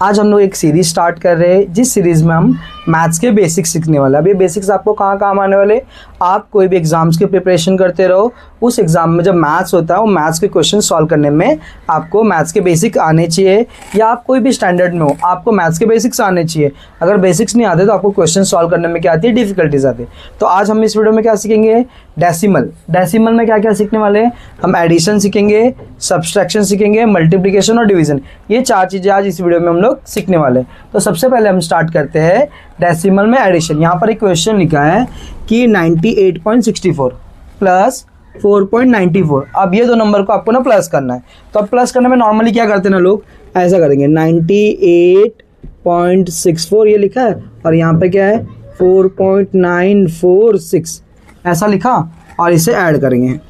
आज हम लोग एक सीरीज स्टार्ट कर रहे हैं जिस सीरीज़ में हम मैथ्स के बेसिक्स सीखने वाले हैं। अब ये बेसिक्स आपको कहाँ काम आने वाले, आप कोई भी एग्जाम्स की प्रिपरेशन करते रहो, उस एग्ज़ाम में जब मैथ्स होता है वो मैथ्स के क्वेश्चन सॉल्व करने में आपको मैथ्स के बेसिक आने चाहिए, या आप कोई भी स्टैंडर्ड में हो आपको मैथ्स के बेसिक्स आने चाहिए। अगर बेसिक्स नहीं आते तो आपको क्वेश्चन सॉल्व करने में क्या आती है, डिफिकल्टीज आती है। तो आज हम इस वीडियो में क्या सीखेंगे, डेसिमल में क्या क्या सीखने वाले हैं हम, एडिशन सीखेंगे, सब्सट्रैक्शन सीखेंगे, मल्टीप्लिकेशन और डिवीजन। ये चार चीज़ें आज इस वीडियो में हम लोग सीखने वाले हैं। तो सबसे पहले हम स्टार्ट करते हैं डेसिमल में एडिशन। यहाँ पर एक क्वेश्चन लिखा है कि 98.64 प्लस 4.94। अब ये दो नंबर को आपको ना प्लस करना है। तो अब प्लस करने में नॉर्मली क्या करते हैं ना लोग, ऐसा करेंगे 98.64 ये लिखा है और यहाँ पे क्या है 4.946 ऐसा लिखा और इसे ऐड करेंगे,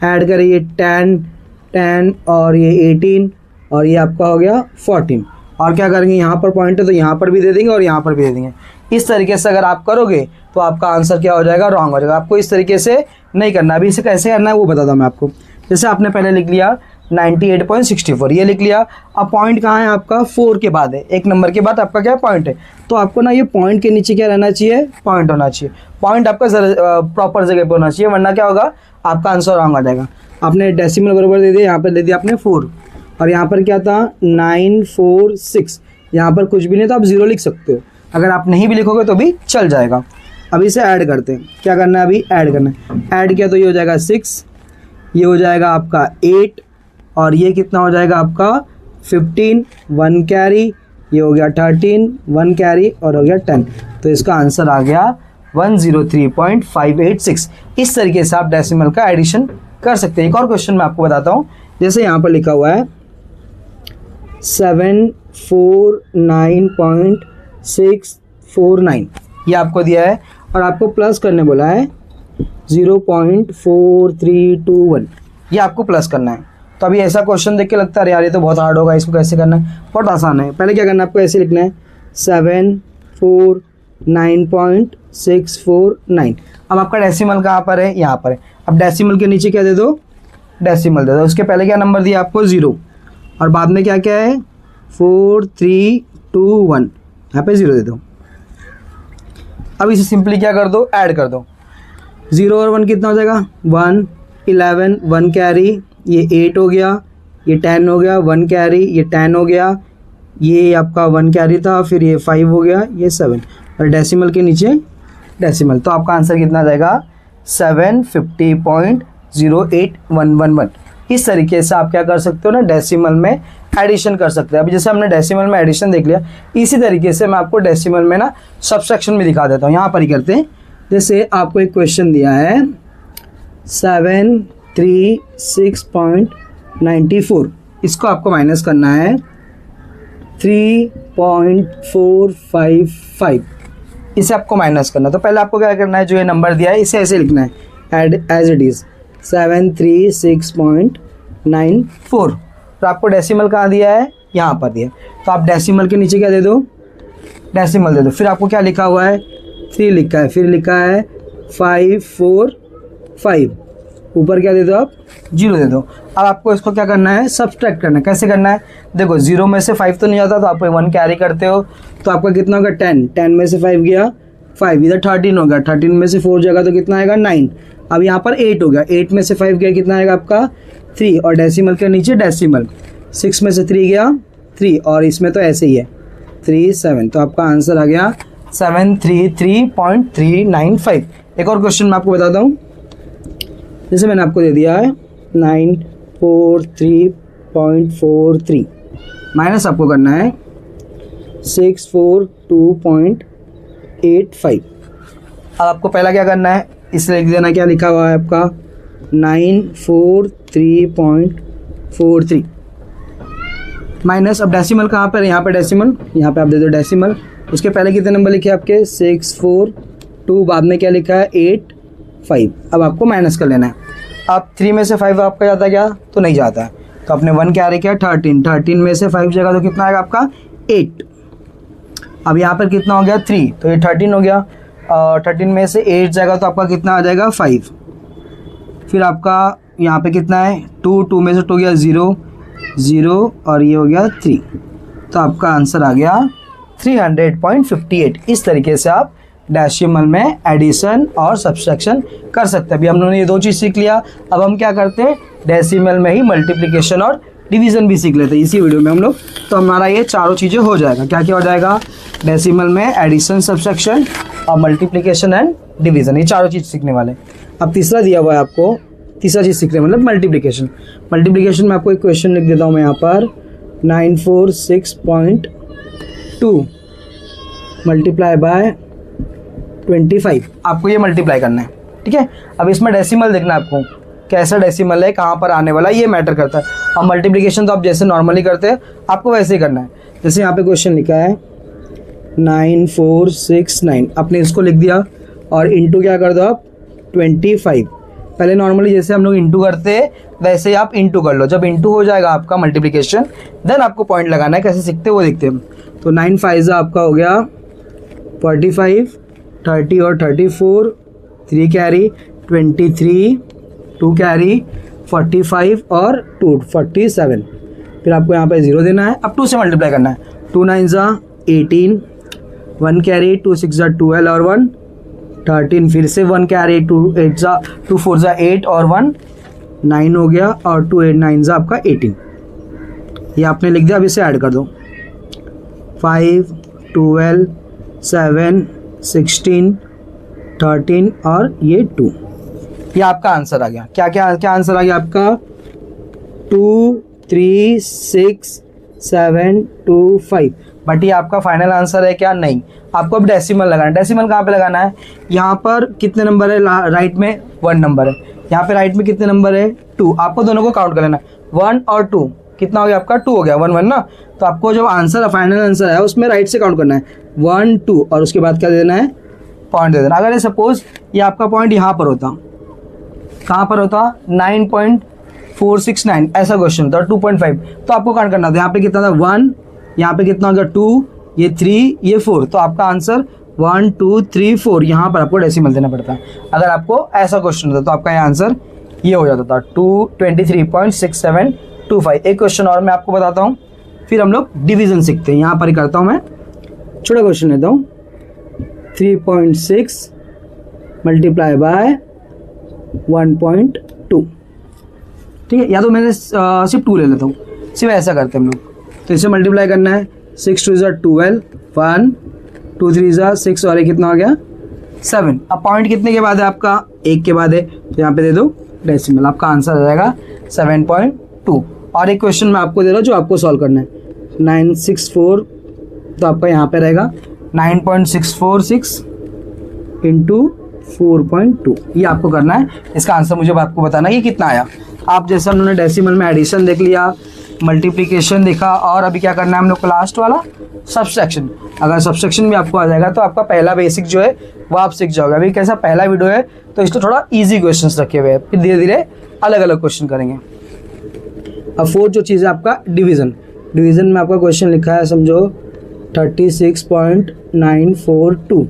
ऐड करिए 10 और ये 18 और ये आपका हो गया 14। और क्या करेंगे, यहाँ पर पॉइंट है तो यहाँ पर भी दे देंगे और यहाँ पर भी दे देंगे। इस तरीके से अगर आप करोगे तो आपका आंसर क्या हो जाएगा, रॉन्ग हो जाएगा। आपको इस तरीके से नहीं करना। अभी इसे कैसे करना है वो बताता हूँ मैं आपको। जैसे आपने पहले लिख लिया 98.64 ये लिख लिया। अब पॉइंट कहाँ है आपका, 4 के बाद है, एक नंबर के बाद आपका क्या पॉइंट है। तो आपको ना ये पॉइंट के नीचे क्या रहना चाहिए, पॉइंट होना चाहिए। पॉइंट आपका प्रॉपर जगह पर होना चाहिए, वरना क्या होगा आपका आंसर रॉन्ग आ जाएगा। आपने डेसिमल बराबर दे दिया, यहाँ पर दे दिया आपने 4 और यहाँ पर क्या था 946। यहाँ पर कुछ भी नहीं तो आप 0 लिख सकते हो, अगर आप नहीं भी लिखोगे तो भी चल जाएगा। अभी इसे ऐड करते हैं, क्या करना है अभी ऐड करना है। ऐड किया तो ये हो जाएगा 6, ये हो जाएगा आपका 8 और ये कितना हो जाएगा आपका 15, 1 कैरी, ये हो गया 13, 1 कैरी और हो गया 10। तो इसका आंसर आ गया 103.586। इस तरीके से आप डेसिमल का एडिशन कर सकते हैं। एक और क्वेश्चन मैं आपको बताता हूँ। जैसे यहाँ पर लिखा हुआ है 749.649 ये आपको दिया है और आपको प्लस करने बोला है 0.4321, ये आपको प्लस करना है। तो अभी ऐसा क्वेश्चन देख के लगता है यार ये तो बहुत हार्ड होगा, इसको कैसे करना है, बहुत आसान है। पहले क्या करना है आपको, ऐसे लिखना है 749.649। अब आपका डेसिमल कहाँ पर है, यहाँ पर है। अब डेसिमल के नीचे क्या दे दो, डेसिमल दे दो। उसके पहले क्या नंबर दिया आपको 0 और बाद में क्या क्या है 4321, यहाँ पे 0 दे दो। अब इसे सिंपली क्या कर दो, ऐड कर दो। 0 और 1 कितना हो जाएगा 1, 11, 1 कैरी, ये 8 हो गया, ये 10 हो गया, 1 कैरी, ये 10 हो गया, ये आपका 1 कैरी था, फिर ये 5 हो गया, ये 7 और डेसिमल के नीचे डेसिमल। तो आपका आंसर कितना आ जाएगा 750.08111। इस तरीके से आप क्या कर सकते हो ना, डेसिमल में एडिशन कर सकते हैं। अभी जैसे हमने डेसिमल में एडिशन देख लिया, इसी तरीके से मैं आपको डेसिमल में ना सब्सट्रैक्शन में दिखा देता हूँ। यहाँ पर ही करते हैं। जैसे आपको एक क्वेश्चन दिया है 736.94, इसको आपको माइनस करना है 3.455, इसे आपको माइनस करना है। तो पहले आपको क्या करना है, जो ये नंबर दिया है इसे ऐसे लिखना है एज इट इज़ 736.94। तो आपको डेसिमल कहाँ दिया है, यहाँ पर दिया। तो आप डेसिमल के नीचे क्या दे दो, डेसिमल दे दो। फिर आपको क्या लिखा हुआ है 3 लिखा है, फिर लिखा है 545, ऊपर क्या दे दो आप 0 दे दो। अब आपको इसको क्या करना है, सब्सट्रैक्ट करना है। कैसे करना है, देखो 0 में से 5 तो नहीं आता तो आप 1 कैरी करते हो, तो आपका कितना होगा 10 में से 5 गया 5, इधर 13 हो गया, 13 में से 4 जाएगा तो कितना आएगा 9। अब यहाँ पर 8 हो गया, 8 में से 5 गया कितना आएगा आपका 3 और डेसिमल के नीचे डेसिमल, 6 में से 3 गया 3 और इसमें तो ऐसे ही है 37। तो आपका आंसर आ गया 733.395। एक और क्वेश्चन मैं आपको बताता हूँ। जैसे मैंने आपको दे दिया है 943.43 माइनस आपको करना है 642.85। अब आपको पहला क्या करना है, इसलिए लिख देना क्या लिखा हुआ है आपका 943.43 माइनस। अब डेसिमल कहाँ पर है, यहाँ पर डेसिमल, यहाँ पे आप दे दो डेसिमल। उसके पहले कितने नंबर लिखे आपके 642, बाद में क्या लिखा है 85। अब आपको माइनस कर लेना है। अब 3 में से 5 आपका जाता क्या, तो नहीं जाता है, तो आपने 1 कैरी किया 13 में से 5 जाएगा तो कितना आएगा आपका 8। अब यहाँ पर कितना हो गया 3, तो ये 13 हो गया, 13 में से 8 जाएगा तो आपका कितना आ जाएगा 5। फिर आपका यहाँ पे कितना है 2 में से 2 गया 0 और ये हो गया 3। तो आपका आंसर आ गया 300.58। इस तरीके से आप डेसिमल में एडिशन और सब्सट्रैक्शन कर सकते हैं। अभी हम लोगों ने ये दो चीज़ सीख लिया, अब हम क्या करते हैं, डेसिमल में ही मल्टीप्लिकेशन और डिवीज़न भी सीख लेते हैं इसी वीडियो में हम लोग। तो हमारा ये चारों चीज़ें हो जाएगा। क्या क्या हो जाएगा, डेसिमल में एडिशन, सब्सट्रैक्शन और मल्टीप्लिकेशन एंड डिवीज़न, ये चारों चीज़ सीखने वाले। अब तीसरा दिया हुआ है आपको, तीसरा चीज़ सीख रहे हैं मतलब मल्टीप्लिकेशन। मल्टीप्लिकेशन में आपको एक क्वेश्चन लिख देता हूँ मैं यहाँ पर, 946.2 मल्टीप्लाई बाय 25, आपको ये मल्टीप्लाई करना है, ठीक है। अब इसमें डेसिमल देखना है आपको, कैसा डेसिमल है, कहाँ पर आने वाला, ये मैटर करता है। अब मल्टीप्लिकेशन तो आप जैसे नॉर्मली करते हैं आपको वैसे ही करना है। जैसे यहाँ पे क्वेश्चन लिखा है 9469, आपने इसको लिख दिया और इंटू क्या कर दो आप 25। पहले नॉर्मली जैसे हम लोग इंटू करते हैं वैसे ही आप इंटू कर लो। जब इंटू हो जाएगा आपका मल्टीप्लिकेशन, देन आपको पॉइंट लगाना है। कैसे सीखते हैं वो देखते हैं। तो 9 5 आपका हो गया 45, 30 और 34, 3 कैरी 23, 2 कैरी 45 और 2 47। फिर आपको यहाँ पे 0 देना है। अब 2 से मल्टीप्लाई करना है। 2 9 18, 1 कैरी, 2 6 12 और 1 13, फिर से 1 कैरी, 2 4 8 और 1 9 हो गया और 2 8 9 आपका 18। ये आपने लिख दिया। अब इसे ऐड कर दो, 5 12 7 16 13 और ये 2, ये आपका आंसर आ गया। क्या क्या क्या आंसर आ गया आपका, 2 3 6 7 2 5। बट ये आपका फाइनल आंसर है क्या, नहीं। आपको अब डेसिमल लगाना है। डेसिमल कहाँ पे लगाना है, यहाँ पर कितने नंबर है, राइट में 1 नंबर है, यहाँ पे राइट में कितने नंबर है 2। आपको दोनों को काउंट कर लेना है, 1 और 2 कितना हो गया आपका, 2 हो गया, 1 1 ना। तो आपको जो आंसर फाइनल आंसर है उसमें राइट से काउंट करना है, 1 2 और उसके बाद क्या देना है, पॉइंट दे देना। अगर ये सपोज ये आपका पॉइंट यहाँ पर होता, कहाँ पर होता, 9.469 ऐसा क्वेश्चन होता, 2.5, तो आपको काउंट करना था। यहाँ पे कितना था 1, यहाँ पे कितना हो गया 2, ये 3, ये 4, तो आपका आंसर 1 2 3 4 यहाँ पर आपको डेसिमल देना पड़ता है। अगर आपको ऐसा क्वेश्चन होता तो आपका ये आंसर ये हो जाता था 23.6725। एक क्वेश्चन और मैं आपको बताता हूँ, फिर हम लोग डिवीज़न सीखते हैं। यहाँ पर ही करता हूँ मैं, छोटा क्वेश्चन लेता हूँ, 3.6 मल्टीप्लाई बाय 1.2, ठीक है। या तो मैंने सिर्फ 2 ले लेता हूँ, सिर्फ ऐसा करते हैं हम लोग। तो इसे मल्टीप्लाई करना है, 6 2 12, 1 2 3 6 और ये कितना हो गया 7। अब पॉइंट कितने के बाद है आपका, 1 के बाद है, तो यहाँ पे दे दो डेसिमल, आपका आंसर आ जाएगा 7.2। और एक क्वेश्चन मैं आपको दे रहा हूँ जो आपको सॉल्व करना है, 964, तो आपका यहाँ पे रहेगा 9.646 इंटू 4.2, ये आपको करना है। इसका आंसर मुझे आपको बताना है कि कितना आया। आप जैसे हम लोगों ने डेसिमल में एडिशन देख लिया, मल्टीप्लिकेशन देखा, और अभी क्या करना है हम लोग को लास्ट वाला सब्सट्रैक्शन। अगर सब्सट्रैक्शन भी आपको आ जाएगा तो आपका पहला बेसिक जो है वो आप सीख जाओगे। अभी कैसा पहला वीडियो है तो इसको थोड़ा इजी क्वेश्चंस रखे हुए हैं, फिर धीरे धीरे अलग अलग क्वेश्चन करेंगे। अब फोर्थ जो चीज़ है आपका डिवीज़न। डिवीज़न में आपका क्वेश्चन लिखा है, समझो 36.942,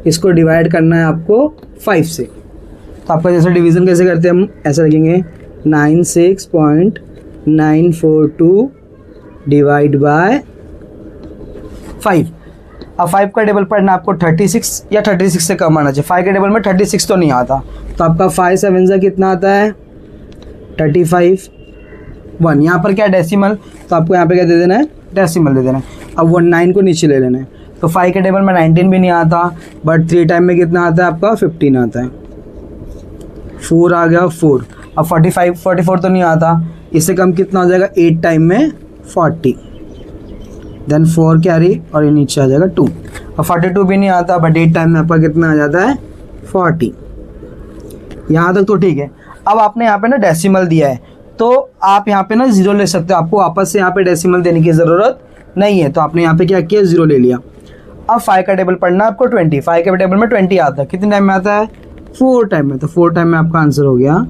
इसको डिवाइड करना है आपको 5 से। तो आपका जैसे डिवीज़न कैसे करते हैं हम, ऐसे लिखेंगे 96.942 डिवाइड बाय 5। अब 5 का टेबल पढ़ना आपको 36 या 36 से कम आना चाहिए। 5 के टेबल में 36 तो नहीं आता, तो आपका 5 7 से कितना आता है 35, 1। यहाँ पर क्या डेसिमल, तो आपको यहाँ पे क्या दे देना है, डेसिमल दे देना है। अब 9 को नीचे ले लेना है। तो 5 के टेबल में 19 भी नहीं आता, बट 3 टाइम में कितना आता है आपका 15 आता है। 4 आ गया 4। अब 45 44 तो नहीं आता, इससे कम कितना हो जाएगा 8 टाइम में 40, देन 4 कैरी और ये नीचे आ जाएगा 2। अब 42 भी नहीं आता, बट 8 टाइम में आपका कितना आ जाता है 40। यहाँ तक तो ठीक है। अब आपने यहाँ पे ना डेसिमल दिया है, तो आप यहाँ पे ना 0 ले सकते हो, आपको वापस से यहाँ पे डेसिमल देने की ज़रूरत नहीं है। तो आपने यहाँ पे क्या किया, 0 ले लिया। अब 5 का टेबल पढ़ना है आपको 20। 5 के टेबल में 20 आता है, कितने टाइम में आता है 4 टाइम में। तो 4 टाइम में आपका आंसर हो गया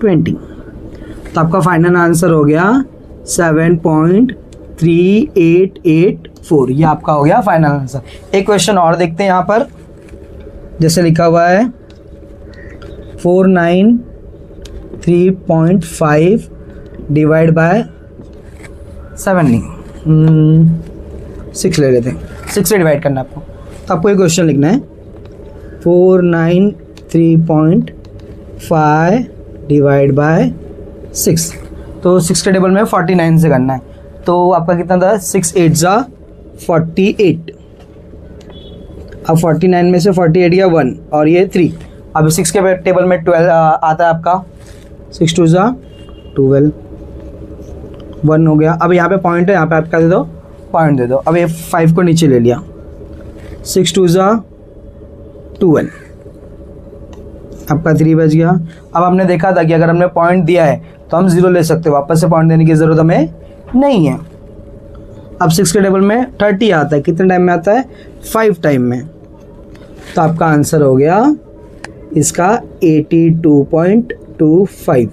20। तो आपका फाइनल आंसर हो गया 7.3884, ये आपका हो गया फाइनल आंसर। एक क्वेश्चन और देखते हैं यहाँ पर, जैसे लिखा हुआ है 493.5 डिवाइड बाय 7 नहीं 6 ले लेते हैं, 6 से डिवाइड करना है आपको। तो आपको ये क्वेश्चन लिखना है 493.5 डिवाइड बाय 6। तो 6 के टेबल में 49 से करना है। तो आपका कितना था, 6 8 जा 48। अब 49 में से 48 गया 1 और ये 3। अब 6 के टेबल में 12 आता है आपका, 6 2 जा 12, 1 हो गया। अब यहाँ पे पॉइंट है, यहाँ पे आपका दे दो, पॉइंट दे दो। अब ये 5 को नीचे ले लिया, 6 2 जा 12, आपका 3 बच गया। अब हमने देखा था कि अगर हमने पॉइंट दिया है तो हम 0 ले सकते हो, वापस से पॉइंट देने की ज़रूरत हमें नहीं है। अब 6 के टेबल में 30 आता है, कितने टाइम में आता है, 5 टाइम में। तो आपका आंसर हो गया इसका 82.25।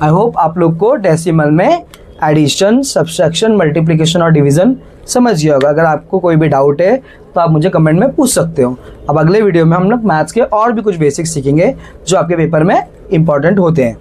आई होप आप लोग को डेसिमल में एडिशन, सब्सट्रैक्शन, मल्टीप्लिकेशन और डिवीज़न समझ गया होगा। अगर आपको कोई भी डाउट है तो आप मुझे कमेंट में पूछ सकते हो। अब अगले वीडियो में हम लोग मैथ्स के और भी कुछ बेसिक्स सीखेंगे जो आपके पेपर में इंपॉर्टेंट होते हैं।